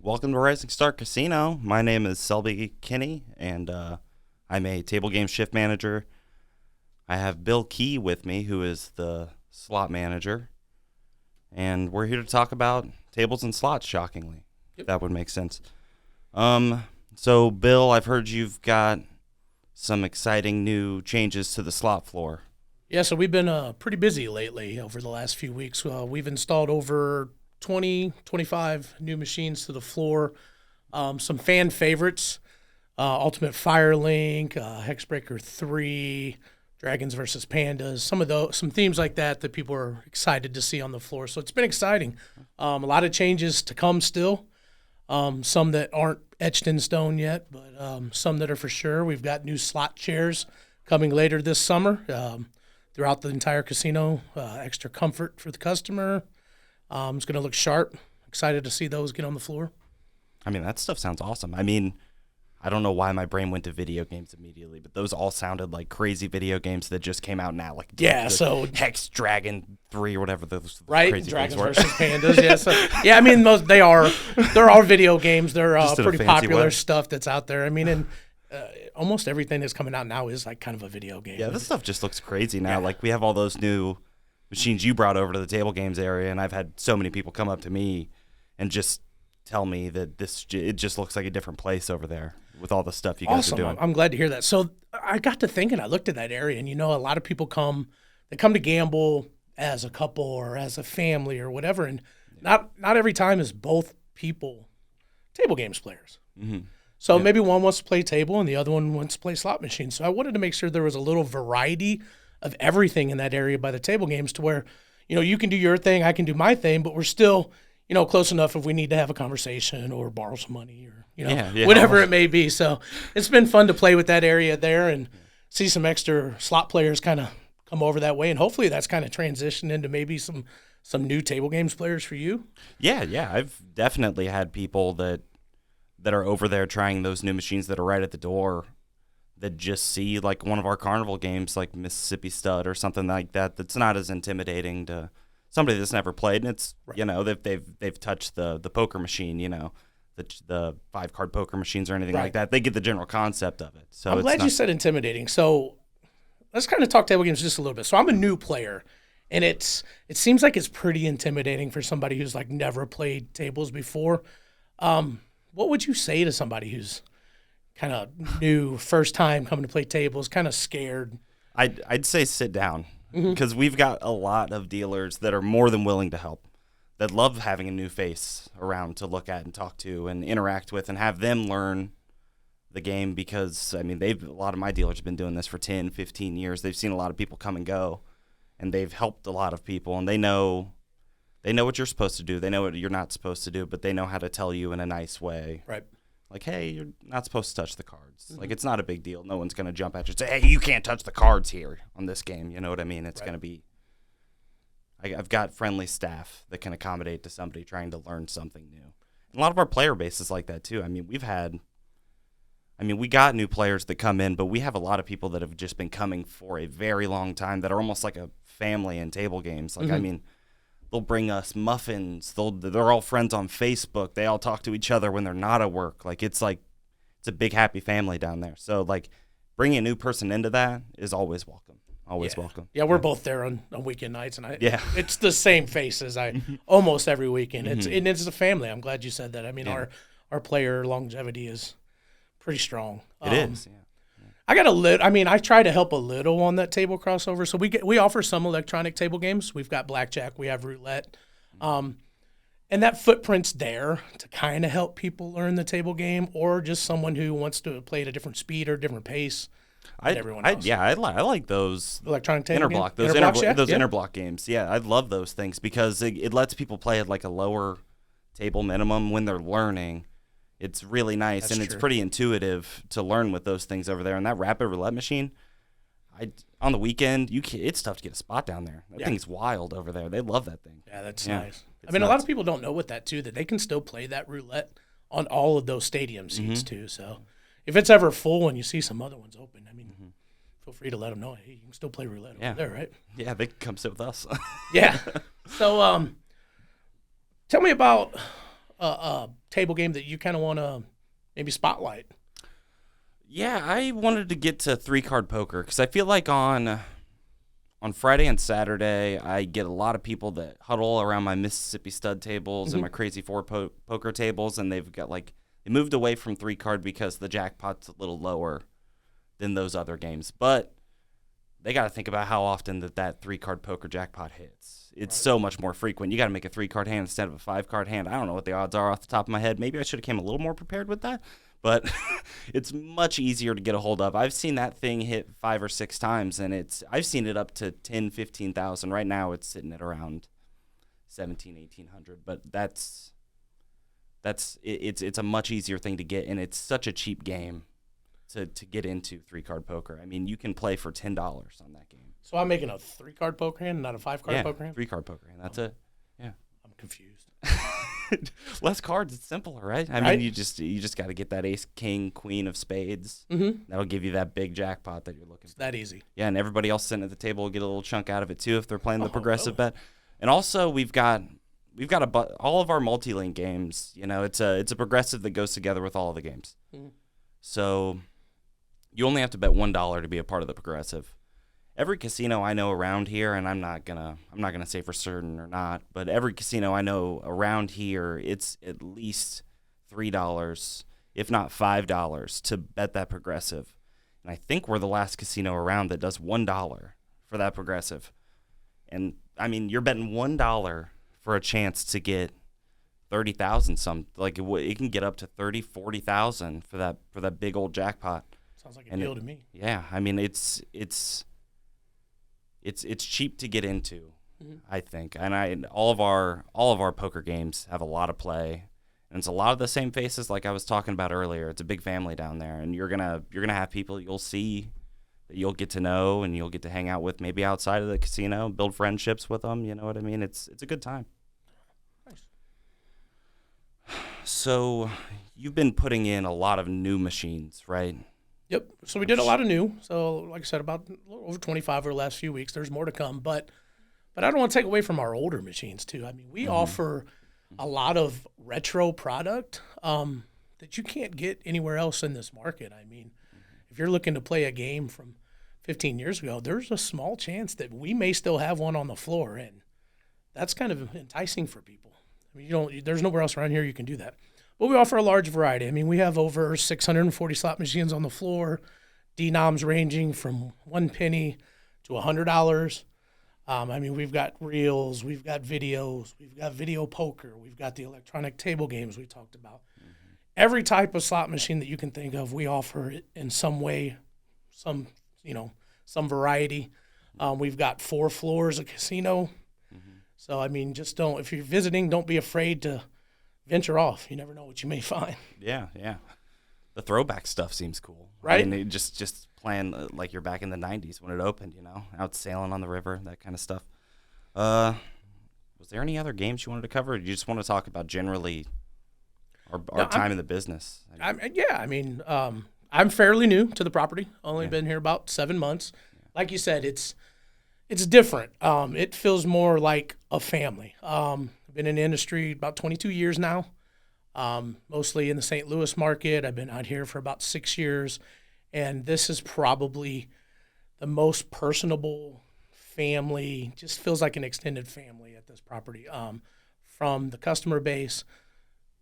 welcome to Rising Star Casino. My name is Celby Kinney, and I'm a table game shift manager. I have Bill Key with me, who is the slot manager, and we're here to talk about tables and slots, shockingly. Yep. That would make sense. So, Bill, I've heard you've got some exciting new changes to the slot floor. Yeah, so we've been pretty busy lately over the last few weeks. We've installed over 20, 25 new machines to the floor. Some fan favorites, Ultimate Firelink, Hexbreaker 3, Dragons versus Pandas, some themes like that people are excited to see on the floor. So it's been exciting. A lot of changes to come still. Some that aren't etched in stone yet, but some that are for sure. We've got new slot chairs coming later this summer throughout the entire casino. Extra comfort for the customer. It's going to look sharp. Excited to see those get on the floor. I mean, that stuff sounds awesome. I mean, I don't know why my brain went to video games immediately, but those all sounded like crazy video games that just came out now. Like so Hex Dragon 3 or whatever those right? crazy Dragons things were. versus Pandas. Yeah, I mean, they're all video games. They're pretty popular way. Stuff that's out there. I mean, and almost everything that's coming out now is like kind of a video game. Yeah, this stuff just looks crazy now. Yeah. Like we have all those new machines you brought over to the table games area, and I've had so many people come up to me and just tell me that it just looks like a different place over there with all the stuff you guys are doing. I'm glad to hear that. So I got to thinking, I looked at that area, and a lot of people come to gamble as a couple or as a family or whatever, and not every time is both people table games players. Mm-hmm. So maybe one wants to play table and the other one wants to play slot machines. So I wanted to make sure there was a little variety of everything in that area by the table games to where, you can do your thing, I can do my thing, but we're still, close enough if we need to have a conversation or borrow some money or, whatever it may be. So it's been fun to play with that area there and see some extra slot players kind of come over that way. And hopefully that's kind of transitioned into maybe some new table games players for you. Yeah. I've definitely had people that are over there trying those new machines that are right at the door that just see like one of our carnival games like Mississippi Stud or something like that that's not as intimidating to somebody that's never played, and it's right. They've touched the poker machine, the 5-card poker machines or anything right. like that. They get the general concept of it. So I'm glad you said intimidating. So let's kind of talk table games just a little bit. So I'm a new player, and it seems like it's pretty intimidating for somebody who's like never played tables before. What would you say to somebody who's kind of new, first time coming to play tables, kind of scared? I'd say sit down, because we've got a lot of dealers that are more than willing to help, that love having a new face around to look at and talk to and interact with and have them learn the game, because, I mean, a lot of my dealers have been doing this for 10, 15 years. They've seen a lot of people come and go, and they've helped a lot of people, and they know what you're supposed to do. They know what you're not supposed to do, but they know how to tell you in a nice way. Right. Like, hey, you're not supposed to touch the cards. Like, it's not a big deal. No one's going to jump at you and say, hey, you can't touch the cards here on this game. You know what I mean? It's going to be – I've got friendly staff that can accommodate to somebody trying to learn something new. And a lot of our player base is like that too. I mean, we got new players that come in, but we have a lot of people that have just been coming for a very long time that are almost like a family in table games. Like, I mean – they'll bring us muffins. They're all friends on Facebook. They all talk to each other when they're not at work. It's a big happy family down there. So like bringing a new person into that is always welcome. Always welcome. Yeah, we're both there on weekend nights, and it's the same faces almost every weekend. It's a family. I'm glad you said that. I mean, our player longevity is pretty strong. It is. Yeah. I got I try to help a little on that table crossover. So we offer some electronic table games. We've got blackjack, we have roulette. And that footprint's there to kind of help people learn the table game, or just someone who wants to play at a different speed or different pace than everyone else. I like those electronic table interblock, games. Those interblock games. Yeah, I love those things because it lets people play at like a lower table minimum when they're learning. It's really nice. That's true. It's pretty intuitive to learn with those things over there. And that rapid roulette machine, on the weekend, it's tough to get a spot down there. That thing's wild over there. They love that thing. Yeah, that's nice. I mean, a lot of people don't know with that, too, that they can still play that roulette on all of those stadium seats, too. So if it's ever full and you see some other ones open, I mean, feel free to let them know, hey, you can still play roulette over there, right? Yeah, they can come sit with us. Yeah. So tell me about table game that you kind of want to maybe spotlight? Yeah, I wanted to get to 3-card poker because I feel like on Friday and Saturday, I get a lot of people that huddle around my Mississippi stud tables and my crazy 4 poker tables, and they've got they moved away from 3-card because the jackpot's a little lower than those other games. But they got to think about how often that 3-card poker jackpot hits. It's so much more frequent. You got to make a 3-card hand instead of a 5-card hand. I don't know what the odds are off the top of my head. Maybe I should have came a little more prepared with that. But it's much easier to get a hold of. I've seen that thing hit 5 or 6 times, and I've seen it up to 10, 15,000. Right now, it's sitting at around 17, 1,800. But it's a much easier thing to get, and it's such a cheap game to get into 3-card poker. I mean, you can play for $10 on that game. So I'm making a 3-card poker hand, not a 5-card poker hand? 3-card poker hand. That's it. Yeah. I'm confused. Less cards, it's simpler, right? I mean, you just got to get that ace, king, queen of spades. Mm-hmm. That'll give you that big jackpot that you're looking for. That easy. Yeah, and everybody else sitting at the table will get a little chunk out of it too if they're playing the progressive bet. And also, we've got all of our multi-link games. You know, it's a progressive that goes together with all of the games. Mm-hmm. So you only have to bet $1 to be a part of the progressive. Every casino I know around here, and I'm not gonna say for certain or not, but every casino I know around here, it's at least $3, if not $5, to bet that progressive. And I think we're the last casino around that does $1 for that progressive. And I mean, you're betting $1 for a chance to get 30,000. It can get up to 30, 40,000 for that big old jackpot. Sounds like a deal to me. Yeah, I mean it's cheap to get into, I think, and all of our poker games have a lot of play, and it's a lot of the same faces like I was talking about earlier. It's a big family down there, and you're gonna have people you'll see that you'll get to know and you'll get to hang out with maybe outside of the casino, build friendships with them. You know what I mean? It's a good time. Nice. So you've been putting in a lot of new machines, right? Yep. So we did a lot of new. So like I said, about a little over 25 over the last few weeks. There's more to come, but I don't want to take away from our older machines too. I mean, we offer a lot of retro product that you can't get anywhere else in this market. I mean, if you're looking to play a game from 15 years ago, there's a small chance that we may still have one on the floor, and that's kind of enticing for people. I mean, there's nowhere else around here you can do that. But we offer a large variety. I mean, we have over 640 slot machines on the floor, denoms ranging from 1 penny to $100. I mean, we've got reels, we've got videos, we've got video poker, we've got the electronic table games we talked about. Mm-hmm. Every type of slot machine that you can think of, we offer it in some way, some variety. We've got 4 floors, a casino. Mm-hmm. So, I mean, if you're visiting, don't be afraid to venture off. You never know what you may find. Yeah. The throwback stuff seems cool. Right? I mean, just playing like you're back in the 90s when it opened, out sailing on the river, that kind of stuff. Was there any other games you wanted to cover, or do you just want to talk about generally our time in the business? I'm fairly new to the property. Only been here about 7 months. Like you said, it's different. It feels more like a family. I've been in the industry about 22 years now, mostly in the St. Louis market. I've been out here for about 6 years, and this is probably the most personable family. Just feels like an extended family at this property, from the customer base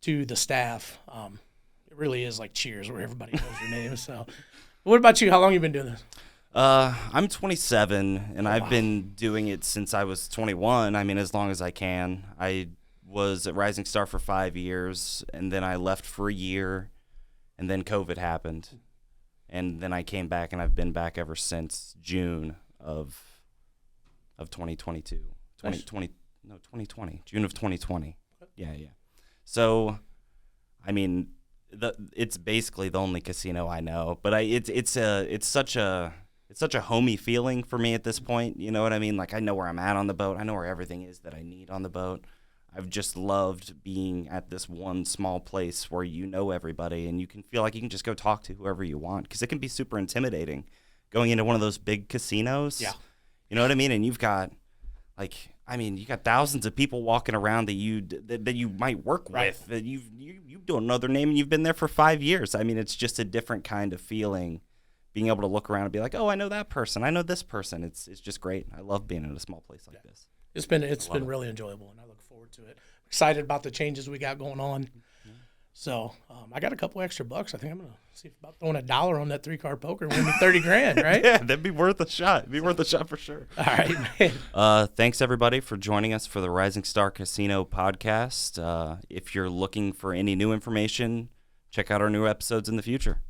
to the staff. It really is like Cheers, where everybody knows your name. So, what about you? How long have you been doing this? I'm 27, and I've been doing it since I was 21. I mean, as long as I can. I was at Rising Star for 5 years, and then I left for a year, and then COVID happened. And then I came back, and I've been back ever since June of 2022. 2020. June of 2020. Yeah. So, I mean, it's basically the only casino I know, but it's such a homey feeling for me at this point. You know what I mean? Like, I know where I'm at on the boat. I know where everything is that I need on the boat. I've just loved being at this one small place where you know everybody and you can feel like you can just go talk to whoever you want, because it can be super intimidating going into one of those big casinos. Yeah. You know what I mean? And you've got, like, I mean, you got thousands of people walking around that you might work with. That you don't know their name, and you've been there for 5 years. I mean, it's just a different kind of feeling, being able to look around and be like, oh, I know that person. I know this person. It's just great. I love being in a small place like this. It's been really enjoyable, and I look forward to it. Excited about the changes we got going on. So I got a couple extra bucks. I think I'm gonna see about throwing $1 on that 3-card poker and win me $30,000, right? Yeah, that'd be worth a shot. It'd be worth a shot for sure. All right, man. Thanks everybody for joining us for the Rising Star Casino podcast. If you're looking for any new information, check out our new episodes in the future.